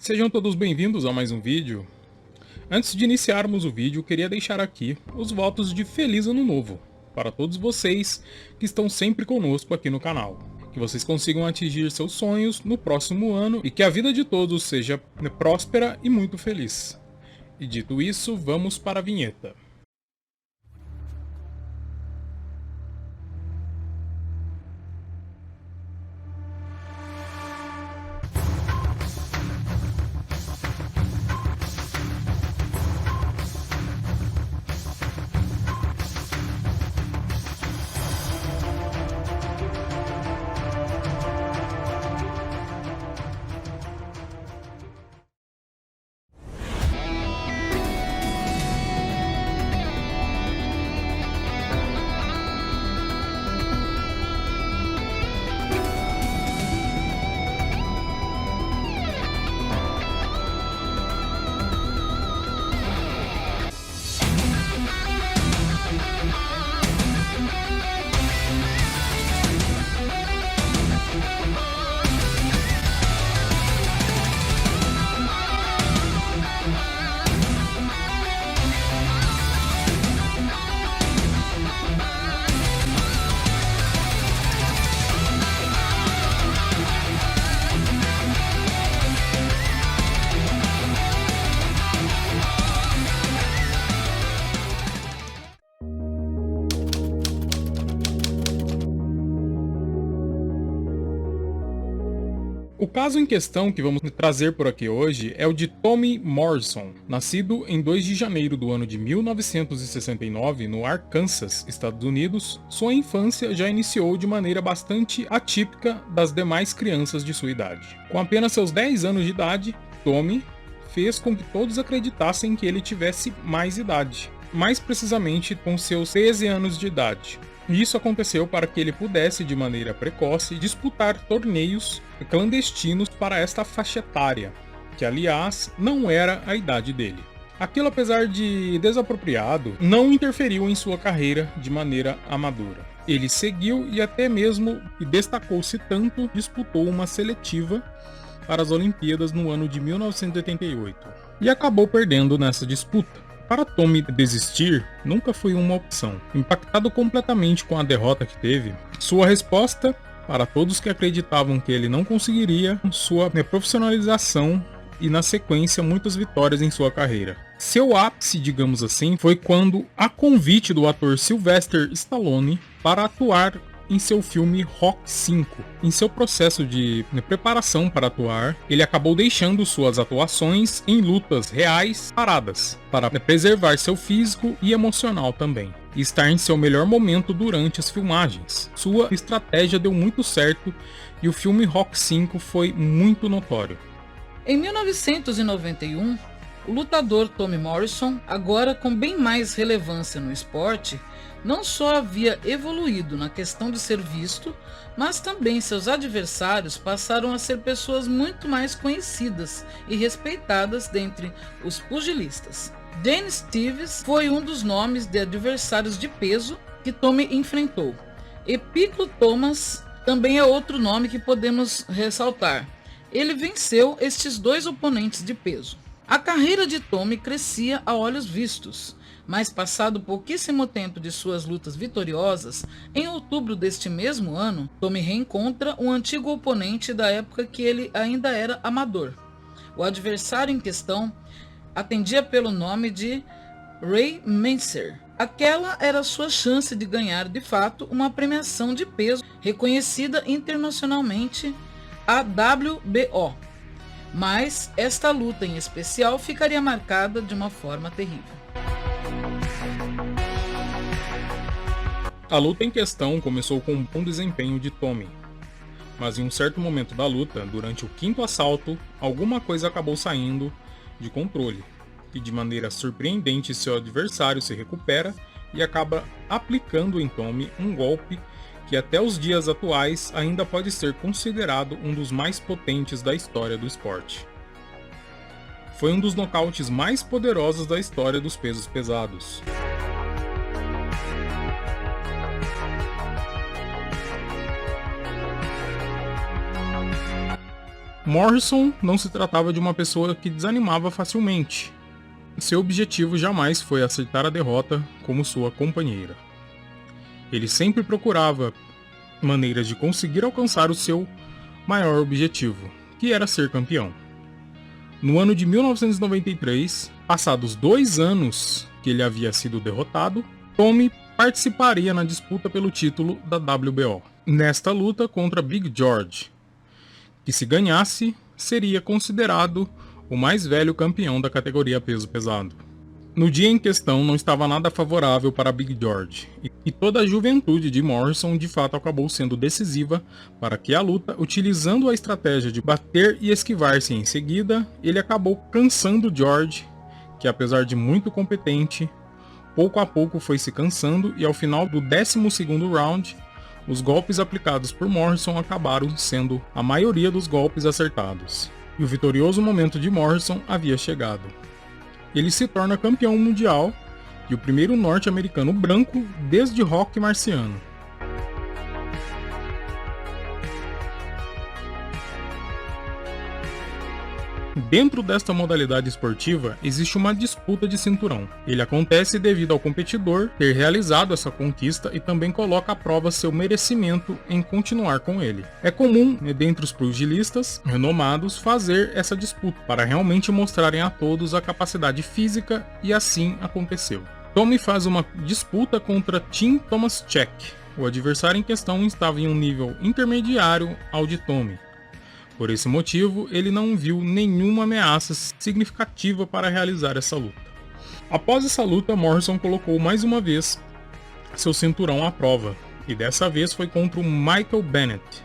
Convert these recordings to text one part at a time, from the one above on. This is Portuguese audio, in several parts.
Sejam todos bem-vindos a mais um vídeo. Antes de iniciarmos o vídeo, queria deixar aqui os votos de Feliz Ano Novo para todos vocês que estão sempre conosco aqui no canal. Que vocês consigam atingir seus sonhos no próximo ano e que a vida de todos seja próspera e muito feliz. E dito isso, vamos para a vinheta. O caso em questão que vamos trazer por aqui hoje é o de Tommy Morrison. Nascido em 2 de janeiro do ano de 1969 no Arkansas, Estados Unidos, sua infância já iniciou de maneira bastante atípica das demais crianças de sua idade. Com apenas seus 10 anos de idade, Tommy fez com que todos acreditassem que ele tivesse mais idade, mais precisamente com seus 13 anos de idade. Isso aconteceu para que ele pudesse, de maneira precoce, disputar torneios clandestinos para esta faixa etária, que aliás não era a idade dele. Aquilo, apesar de desapropriado, não interferiu em sua carreira de maneira amadora. Ele seguiu e até mesmo destacou-se tanto, disputou uma seletiva para as Olimpíadas no ano de 1988 e acabou perdendo nessa disputa. Para Tommy desistir nunca foi uma opção. Impactado completamente com a derrota que teve, sua resposta, para todos que acreditavam que ele não conseguiria, sua profissionalização e na sequência muitas vitórias em sua carreira. Seu ápice, digamos assim, foi quando, a convite do ator Sylvester Stallone para atuar em seu filme Rock 5. Em seu processo de preparação para atuar, ele acabou deixando suas atuações em lutas reais paradas, para preservar seu físico e emocional também, e estar em seu melhor momento durante as filmagens. Sua estratégia deu muito certo e o filme Rock 5 foi muito notório. Em 1991, o lutador Tommy Morrison, agora com bem mais relevância no esporte, não só havia evoluído na questão de ser visto, mas também seus adversários passaram a ser pessoas muito mais conhecidas e respeitadas dentre os pugilistas. Dane Stevens foi um dos nomes de adversários de peso que Tommy enfrentou. Epiclo Thomas também é outro nome que podemos ressaltar. Ele venceu estes dois oponentes de peso. A carreira de Tommy crescia a olhos vistos, mas passado pouquíssimo tempo de suas lutas vitoriosas, em outubro deste mesmo ano, Tommy reencontra um antigo oponente da época que ele ainda era amador. O adversário em questão atendia pelo nome de Ray Manser. Aquela era sua chance de ganhar de fato uma premiação de peso reconhecida internacionalmente, a WBO. Mas esta luta em especial ficaria marcada de uma forma terrível. A luta em questão começou com um bom desempenho de Tommy, mas em um certo momento da luta, durante o 5º assalto, alguma coisa acabou saindo de controle, e de maneira surpreendente seu adversário se recupera e acaba aplicando em Tommy um golpe que até os dias atuais ainda pode ser considerado um dos mais potentes da história do esporte. Foi um dos nocautes mais poderosos da história dos pesos pesados. Morrison não se tratava de uma pessoa que desanimava facilmente. Seu objetivo jamais foi aceitar a derrota como sua companheira. Ele sempre procurava maneiras de conseguir alcançar o seu maior objetivo, que era ser campeão. No ano de 1993, passados 2 anos que ele havia sido derrotado, Tommy participaria na disputa pelo título da WBO, nesta luta contra Big George, que se ganhasse, seria considerado o mais velho campeão da categoria peso pesado. No dia em questão não estava nada favorável para Big George, e toda a juventude de Morrison de fato acabou sendo decisiva para que a luta, utilizando a estratégia de bater e esquivar-se em seguida, ele acabou cansando George, que apesar de muito competente, pouco a pouco foi se cansando e ao final do 12º round, os golpes aplicados por Morrison acabaram sendo a maioria dos golpes acertados. E o vitorioso momento de Morrison havia chegado. Ele se torna campeão mundial e o primeiro norte-americano branco desde Rocky Marciano. Dentro desta modalidade esportiva, existe uma disputa de cinturão. Ele acontece devido ao competidor ter realizado essa conquista e também coloca à prova seu merecimento em continuar com ele. É comum, dentre os pugilistas renomados, fazer essa disputa para realmente mostrarem a todos a capacidade física e assim aconteceu. Tommy faz uma disputa contra Tim Tomaszek. O adversário em questão estava em um nível intermediário ao de Tommy. Por esse motivo, ele não viu nenhuma ameaça significativa para realizar essa luta. Após essa luta, Morrison colocou mais uma vez seu cinturão à prova, e dessa vez foi contra o Michael Bennett.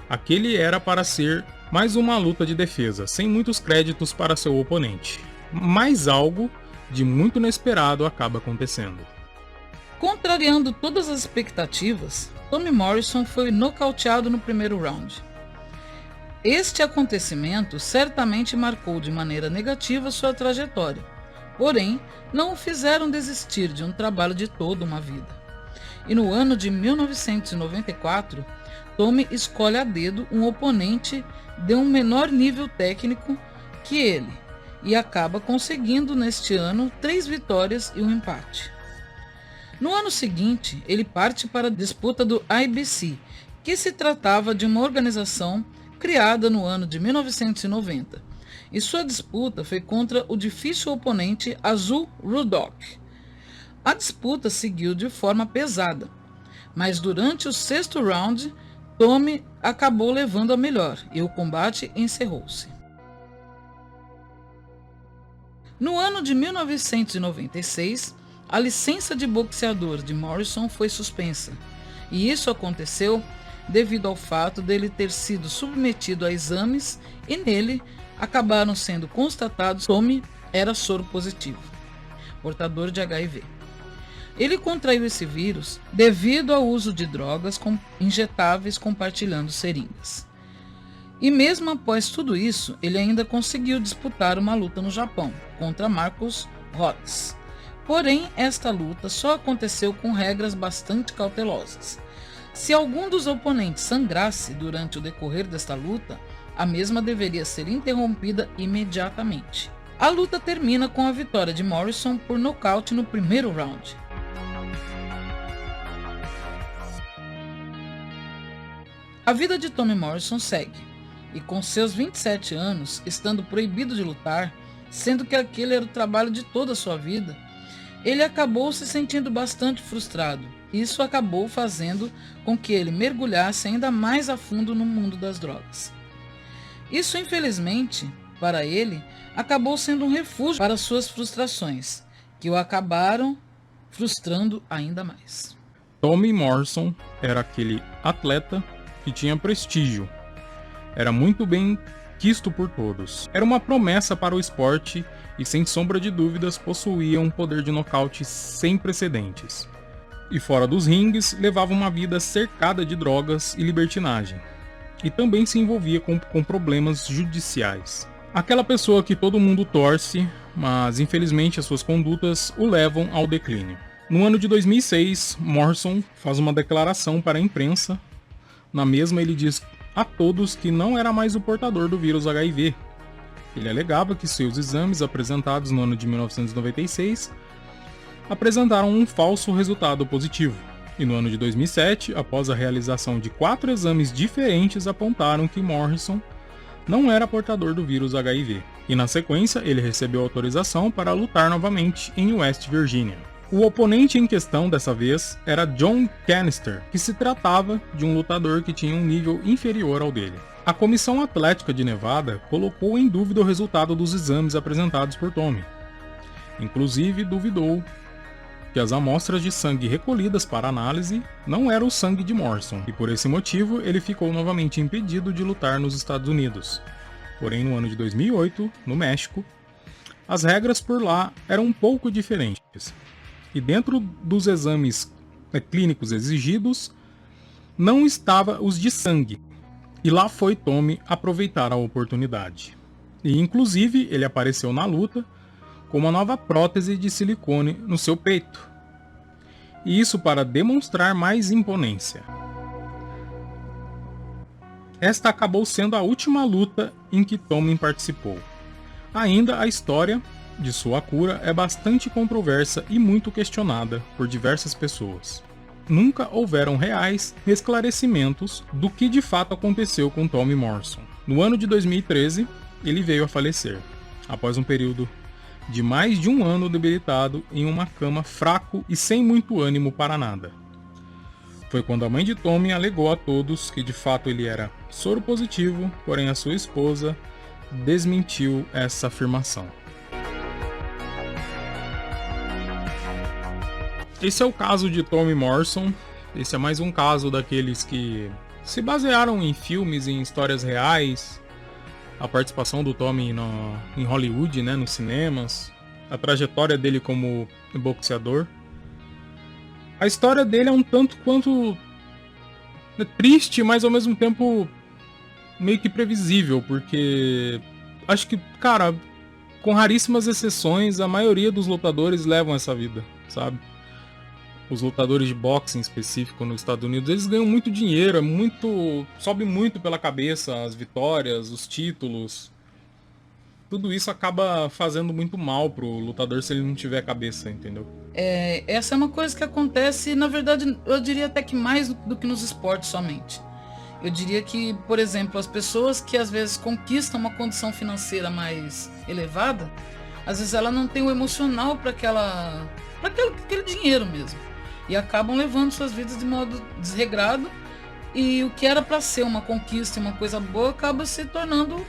Aquele era para ser mais uma luta de defesa, sem muitos créditos para seu oponente. Mas algo de muito inesperado acaba acontecendo. Contrariando todas as expectativas, Tommy Morrison foi nocauteado no primeiro round. Este acontecimento certamente marcou de maneira negativa sua trajetória, porém, não o fizeram desistir de um trabalho de toda uma vida. E no ano de 1994, Tommy escolhe a dedo um oponente de um menor nível técnico que ele, e acaba conseguindo neste ano 3 vitórias e um empate. No ano seguinte, ele parte para a disputa do IBC, que se tratava de uma organização criada no ano de 1990, e sua disputa foi contra o difícil oponente Azul Ruddock. A disputa seguiu de forma pesada, mas durante o 6º round, Tommy acabou levando a melhor e o combate encerrou-se. No ano de 1996, a licença de boxeador de Morrison foi suspensa, e isso aconteceu devido ao fato dele ter sido submetido a exames e nele acabaram sendo constatados que Tommy era soro positivo, portador de HIV. Ele contraiu esse vírus devido ao uso de drogas injetáveis compartilhando seringas. E mesmo após tudo isso, ele ainda conseguiu disputar uma luta no Japão contra Marcos Rhodes. Porém, esta luta só aconteceu com regras bastante cautelosas. Se algum dos oponentes sangrasse durante o decorrer desta luta, a mesma deveria ser interrompida imediatamente. A luta termina com a vitória de Morrison por nocaute no primeiro round. A vida de Tommy Morrison segue, e com seus 27 anos, estando proibido de lutar, sendo que aquele era o trabalho de toda a sua vida, ele acabou se sentindo bastante frustrado. Isso acabou fazendo com que ele mergulhasse ainda mais a fundo no mundo das drogas. Isso, infelizmente, para ele, acabou sendo um refúgio para suas frustrações, que o acabaram frustrando ainda mais. Tommy Morrison era aquele atleta que tinha prestígio. Era muito bem quisto por todos. Era uma promessa para o esporte e, sem sombra de dúvidas, possuía um poder de nocaute sem precedentes. E fora dos ringues, levava uma vida cercada de drogas e libertinagem. E também se envolvia com problemas judiciais. Aquela pessoa que todo mundo torce, mas infelizmente as suas condutas o levam ao declínio. No ano de 2006, Morrison faz uma declaração para a imprensa. Na mesma ele diz a todos que não era mais o portador do vírus HIV. Ele alegava que seus exames apresentados no ano de 1996 apresentaram um falso resultado positivo. E no ano de 2007, após a realização de 4 exames diferentes, apontaram que Morrison não era portador do vírus HIV. E na sequência, ele recebeu autorização para lutar novamente em West Virginia. O oponente em questão dessa vez era John Canister, que se tratava de um lutador que tinha um nível inferior ao dele. A Comissão Atlética de Nevada colocou em dúvida o resultado dos exames apresentados por Tommy. Inclusive, duvidou que as amostras de sangue recolhidas para análise não eram o sangue de Morrison, e por esse motivo ele ficou novamente impedido de lutar nos Estados Unidos. Porém, no ano de 2008, no México, as regras por lá eram um pouco diferentes. E dentro dos exames clínicos exigidos, não estava os de sangue. E lá foi Tommy aproveitar a oportunidade. E inclusive ele apareceu na luta com uma nova prótese de silicone no seu peito. E isso para demonstrar mais imponência. Esta acabou sendo a última luta em que Tommy participou. Ainda a história de sua cura é bastante controversa e muito questionada por diversas pessoas. Nunca houveram reais esclarecimentos do que de fato aconteceu com Tommy Morrison. No ano de 2013, ele veio a falecer, após um período de mais de um ano debilitado em uma cama, fraco e sem muito ânimo para nada. Foi quando a mãe de Tommy alegou a todos que de fato ele era soro positivo, porém a sua esposa desmentiu essa afirmação. Esse é o caso de Tommy Morrison. Esse é mais um caso daqueles que se basearam em filmes, em histórias reais. A participação do Tommy em Hollywood, né, nos cinemas. A trajetória dele como boxeador. A história dele é um tanto quanto triste, mas ao mesmo tempo meio que previsível. Porque acho que, cara, com raríssimas exceções, a maioria dos lutadores levam essa vida, sabe? Os lutadores de boxe em específico nos Estados Unidos, eles ganham muito dinheiro, sobe muito pela cabeça as vitórias, os títulos. Tudo isso acaba fazendo muito mal pro lutador se ele não tiver cabeça, entendeu? Essa é uma coisa que acontece, na verdade, eu diria até que mais do que nos esportes somente. Eu diria que, por exemplo, as pessoas que às vezes conquistam uma condição financeira mais elevada, às vezes ela não tem o emocional para aquele dinheiro mesmo. E acabam levando suas vidas de modo desregrado, e o que era para ser uma conquista e uma coisa boa acaba se tornando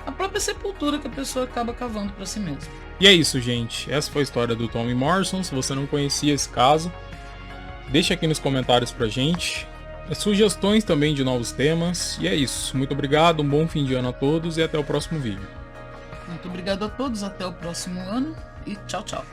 a própria sepultura que a pessoa acaba cavando para si mesma. E é isso, gente. Essa foi a história do Tommy Morrison. Se você não conhecia esse caso, deixa aqui nos comentários pra gente. Sugestões também de novos temas. E é isso. Muito obrigado, um bom fim de ano a todos e até o próximo vídeo. Muito obrigado a todos, até o próximo ano e tchau, tchau.